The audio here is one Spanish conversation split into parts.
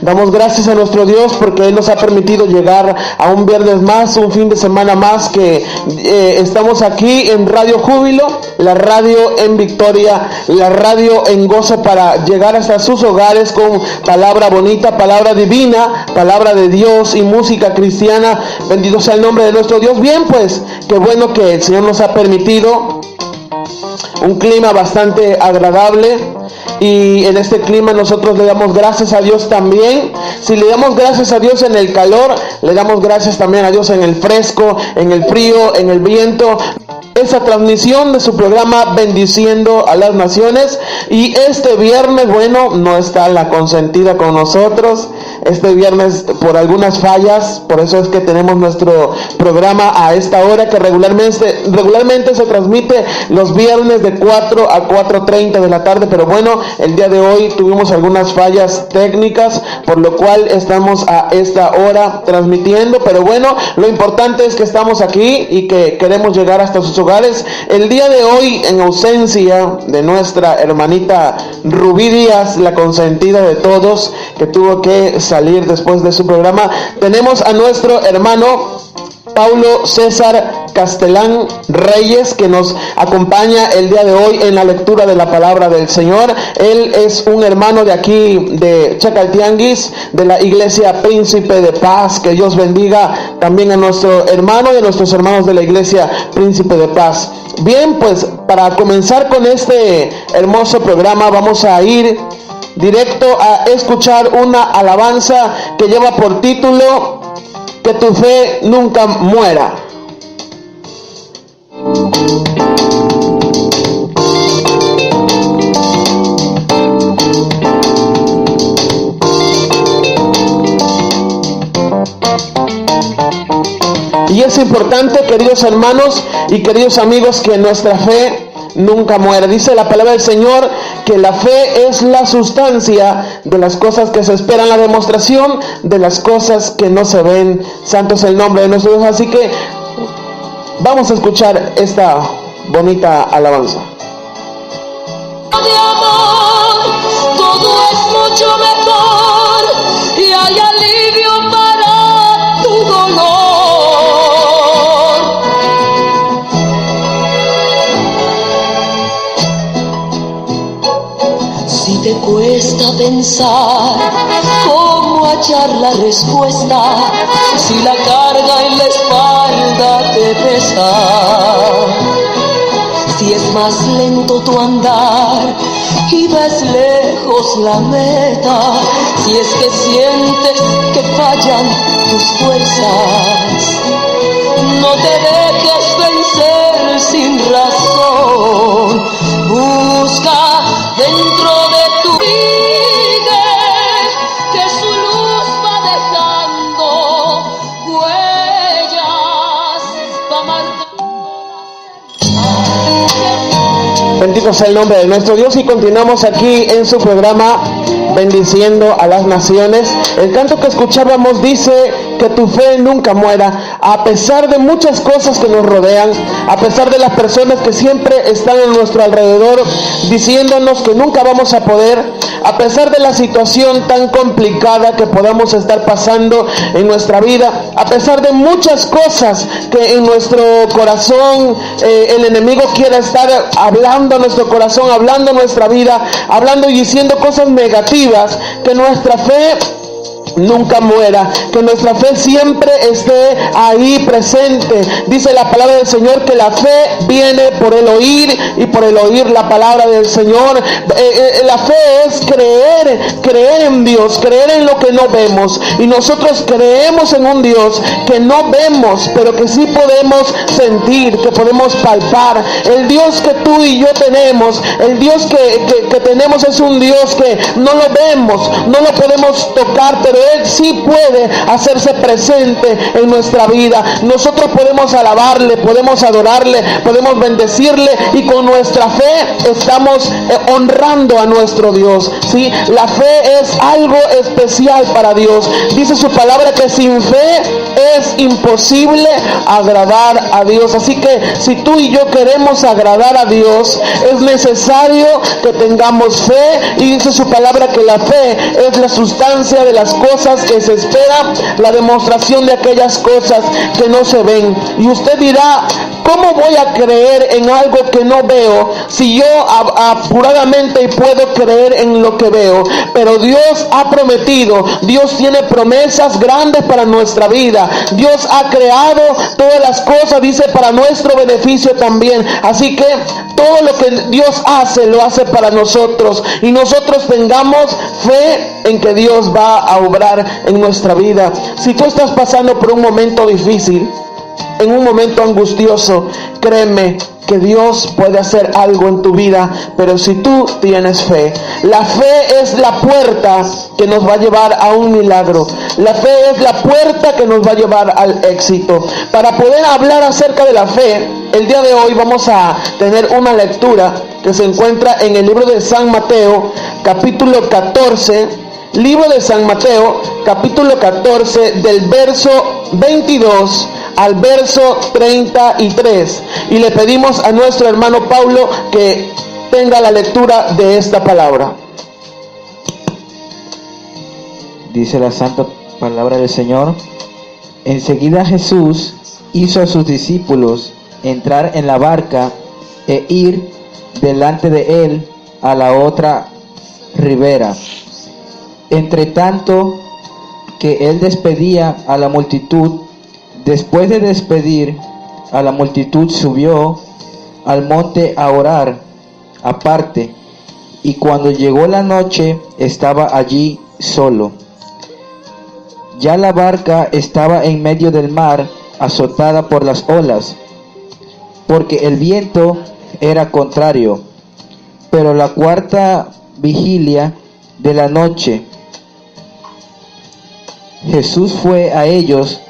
Damos gracias a nuestro Dios porque Él nos ha permitido llegar a un viernes más, un fin de semana más, que estamos aquí en Radio Júbilo, la radio en victoria, la radio en gozo, para llegar hasta sus hogares con palabra bonita, palabra divina, palabra de Dios y música cristiana. Bendito sea el nombre de nuestro Dios. Bien, pues, qué bueno que el Señor nos ha permitido un clima bastante agradable, y en este clima nosotros le damos gracias a Dios también. Si le damos gracias a Dios en el calor, le damos gracias también a Dios en el fresco, en el frío, en el viento. Esa transmisión de su programa Bendiciendo a las Naciones. Y este viernes, bueno, no está la consentida con nosotros. Este viernes, por algunas fallas, por eso es que tenemos nuestro programa a esta hora, que regularmente se transmite los viernes de 4 a 4:30 de la tarde. Pero bueno, el día de hoy tuvimos algunas fallas técnicas, por lo cual estamos a esta hora transmitiendo. Pero bueno, lo importante es que estamos aquí y que queremos llegar hasta sus hogares. El día de hoy, en ausencia de nuestra hermanita Rubí Díaz, la consentida de todos, que tuvo que salir después de su programa, tenemos a nuestro hermano Paulo César Castelán Reyes, que nos acompaña el día de hoy en la lectura de la palabra del Señor. Él es un hermano de aquí, de Chacaltianguis, de la Iglesia Príncipe de Paz. Que Dios bendiga también a nuestro hermano y a nuestros hermanos de la Iglesia Príncipe de Paz. Bien, pues para comenzar con este hermoso programa, vamos a ir directo a escuchar una alabanza que lleva por título Que tu fe nunca muera. Y es importante, queridos hermanos y queridos amigos, que nuestra fe nunca muera. Dice la palabra del Señor que la fe es la sustancia de las cosas que se esperan, la demostración de las cosas que no se ven. Santo es el nombre de nuestro Dios. Así que vamos a escuchar esta bonita alabanza. De amor, todo es mucho mejor y hay alivio para tu dolor. Si te cuesta pensar cómo hallar la respuesta, si la carga en la espalda te pesa, si es más lento tu andar y ves lejos la meta, si es que sientes que fallan tus fuerzas, no te dejes vencer sin razón. Busca dentro de tu vida que su luz va dejando huellas, va marcando la... Bendito sea el nombre de nuestro Dios, y continuamos aquí en su programa Bendiciendo a las Naciones. El canto que escuchábamos dice que tu fe nunca muera. A pesar de muchas cosas que nos rodean, a pesar de las personas que siempre están a nuestro alrededor diciéndonos que nunca vamos a poder, a pesar de la situación tan complicada que podamos estar pasando en nuestra vida, a pesar de muchas cosas que en nuestro corazón el enemigo quiera estar hablando a nuestro corazón, hablando a nuestra vida, hablando y diciendo cosas negativas, que nuestra fe nunca muera, que nuestra fe siempre esté ahí presente. Dice la palabra del Señor que la fe viene por el oír y por el oír la palabra del Señor. La fe es creer en Dios, creer en lo que no vemos, y nosotros creemos en un Dios que no vemos, pero que sí podemos sentir, que podemos palpar. El Dios que tú y yo tenemos, el Dios que tenemos es un Dios que no lo vemos, no lo podemos tocar, pero Él sí puede hacerse presente en nuestra vida. Nosotros podemos alabarle, podemos adorarle, podemos bendecirle, y con nuestra fe estamos honrando a nuestro Dios, ¿sí? La fe es algo especial para Dios. Dice su palabra que sin fe es imposible agradar a Dios. Así que si tú y yo queremos agradar a Dios, es necesario que tengamos fe, y dice su palabra que la fe es la sustancia de las cosas que se esperan, la demostración de aquellas cosas que no se ven. Y usted dirá: ¿cómo voy a creer en algo que no veo si yo apuradamente puedo creer en lo que veo? Pero Dios ha prometido, Dios tiene promesas grandes para nuestra vida. Dios ha creado todas las cosas, dice, para nuestro beneficio también. Así que todo lo que Dios hace, lo hace para nosotros, y nosotros tengamos fe en que Dios va a obrar en nuestra vida. Si tú estás pasando por un momento difícil, en un momento angustioso, créeme que Dios puede hacer algo en tu vida, pero si tú tienes fe. La fe es la puerta que nos va a llevar a un milagro. La fe es la puerta que nos va a llevar al éxito. Para poder hablar acerca de la fe, el día de hoy vamos a tener una lectura que se encuentra en el libro de San Mateo, capítulo 14. Libro de San Mateo, capítulo 14, del verso 22 al verso 33. Y le pedimos a nuestro hermano Pablo que tenga la lectura de esta palabra. Dice la santa palabra del Señor: enseguida Jesús hizo a sus discípulos entrar en la barca e ir delante de él a la otra ribera. Entre tanto que él despedía a la multitud, después de despedir a la multitud, subió al monte a orar aparte, y cuando llegó la noche estaba allí solo. Ya la barca estaba en medio del mar, azotada por las olas, porque el viento era contrario. Pero la cuarta vigilia de la noche, Jesús fue a ellos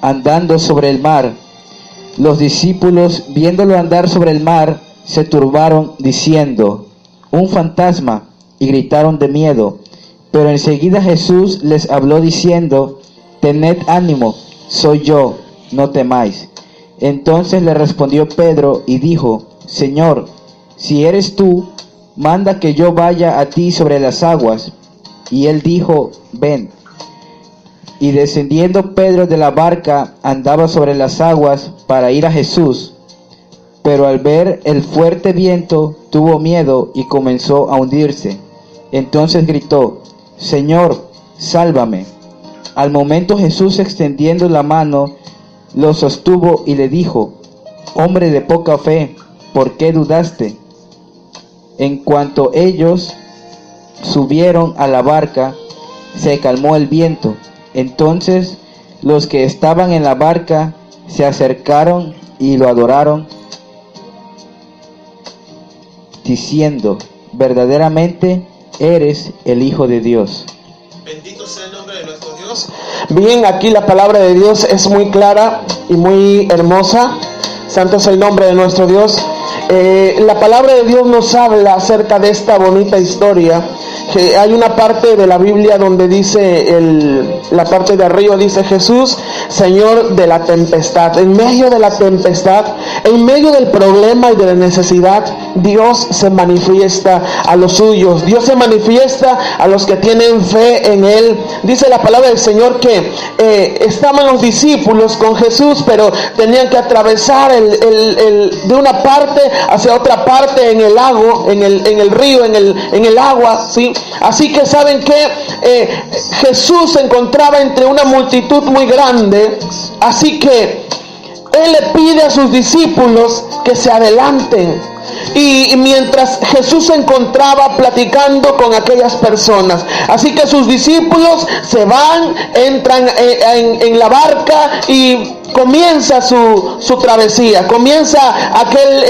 andando sobre el mar. Los discípulos, viéndolo andar sobre el mar, se turbaron diciendo: un fantasma, y gritaron de miedo. Pero enseguida Jesús les habló diciendo: tened ánimo, soy yo, no temáis. Entonces le respondió Pedro y dijo: Señor, si eres tú, manda que yo vaya a ti sobre las aguas. Y él dijo: ven. Y descendiendo Pedro de la barca, andaba sobre las aguas para ir a Jesús. Pero al ver el fuerte viento, tuvo miedo y comenzó a hundirse. Entonces gritó: Señor, sálvame. Al momento Jesús, extendiendo la mano, lo sostuvo y le dijo: hombre de poca fe, ¿por qué dudaste? En cuanto ellos subieron a la barca, se calmó el viento. Entonces los que estaban en la barca se acercaron y lo adoraron, diciendo: verdaderamente eres el Hijo de Dios. Bendito sea el nombre de nuestro Dios. Bien, aquí la palabra de Dios es muy clara y muy hermosa. Santo es el nombre de nuestro Dios. La palabra de Dios nos habla acerca de esta bonita historia. Que hay una parte de la Biblia donde dice, la parte de arriba dice: Jesús, Señor de la tempestad. En medio de la tempestad, en medio del problema y de la necesidad, Dios se manifiesta a los suyos. Dios se manifiesta a los que tienen fe en Él. Dice la palabra del Señor que estaban los discípulos con Jesús, pero tenían que atravesar de una parte hacia otra parte en el lago, en el río, en el agua, ¿sí? Así que saben que Jesús se encontraba entre una multitud muy grande, así que Él le pide a sus discípulos que se adelanten. Y mientras Jesús se encontraba platicando con aquellas personas, así que sus discípulos se van, entran en la barca y comienza su travesía, comienza aquel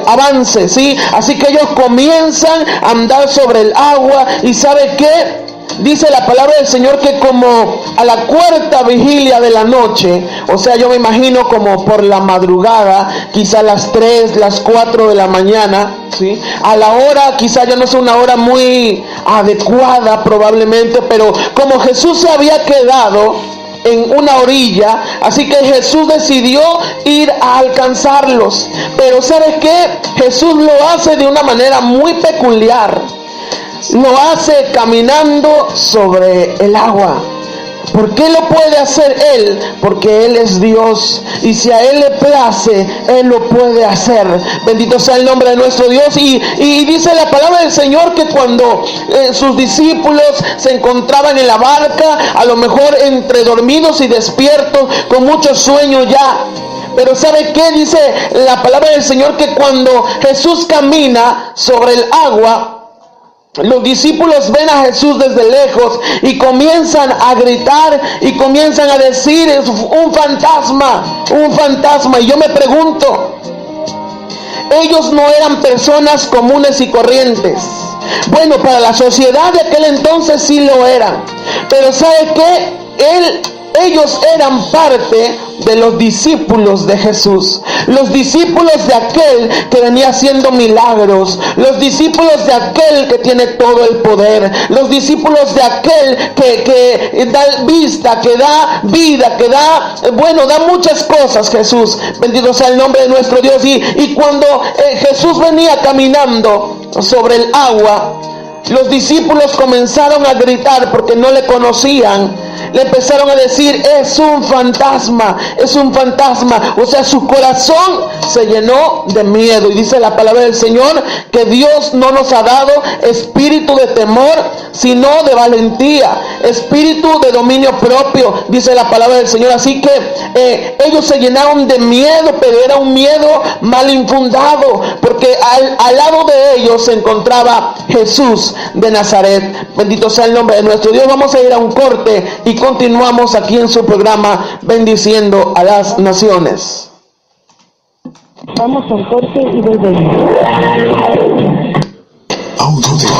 avance, ¿sí? Así que ellos comienzan a andar sobre el agua y ¿sabe qué? dice la palabra del Señor que como a la cuarta vigilia de la noche, o sea, yo me imagino como por la madrugada, quizá las 3, las 4 de la mañana, ¿sí? A la hora, quizá ya no es una hora muy adecuada probablemente, pero como Jesús se había quedado en una orilla, así que Jesús decidió ir a alcanzarlos. Pero ¿sabes qué? Jesús lo hace de una manera muy peculiar. Lo hace caminando sobre el agua. ¿Por qué lo puede hacer Él? Porque Él es Dios. Y si a Él le place, Él lo puede hacer. Bendito sea el nombre de nuestro Dios. Y dice la palabra del Señor que cuando sus discípulos se encontraban en la barca, a lo mejor entre dormidos y despiertos, con mucho sueño ya. Pero ¿sabe qué? Dice la palabra del Señor que cuando Jesús camina sobre el agua, los discípulos ven a Jesús desde lejos y comienzan a gritar y comienzan a decir: es un fantasma, un fantasma. Y yo me pregunto, ellos no eran personas comunes y corrientes. Bueno, para la sociedad de aquel entonces sí lo eran. Pero ¿sabe qué? Ellos eran parte de los discípulos de Jesús, los discípulos de aquel que venía haciendo milagros, los discípulos de aquel que tiene todo el poder, los discípulos de aquel que da vista, que da vida, que da muchas cosas. Jesús, bendito sea el nombre de nuestro Dios. Y cuando Jesús venía caminando sobre el agua, los discípulos comenzaron a gritar porque no le conocían. Le empezaron a decir: es un fantasma, es un fantasma. O sea, su corazón se llenó de miedo. Y dice la palabra del Señor que Dios no nos ha dado espíritu de temor, sino de valentía, espíritu de dominio propio, dice la palabra del Señor. Así que ellos se llenaron de miedo, pero era un miedo mal infundado, porque al lado de ellos se encontraba Jesús de Nazaret. Bendito sea el nombre de nuestro Dios. Vamos a ir a un corte y continuamos aquí en su programa Bendiciendo a las Naciones. Vamos a un corte y volvemos. Autodecor.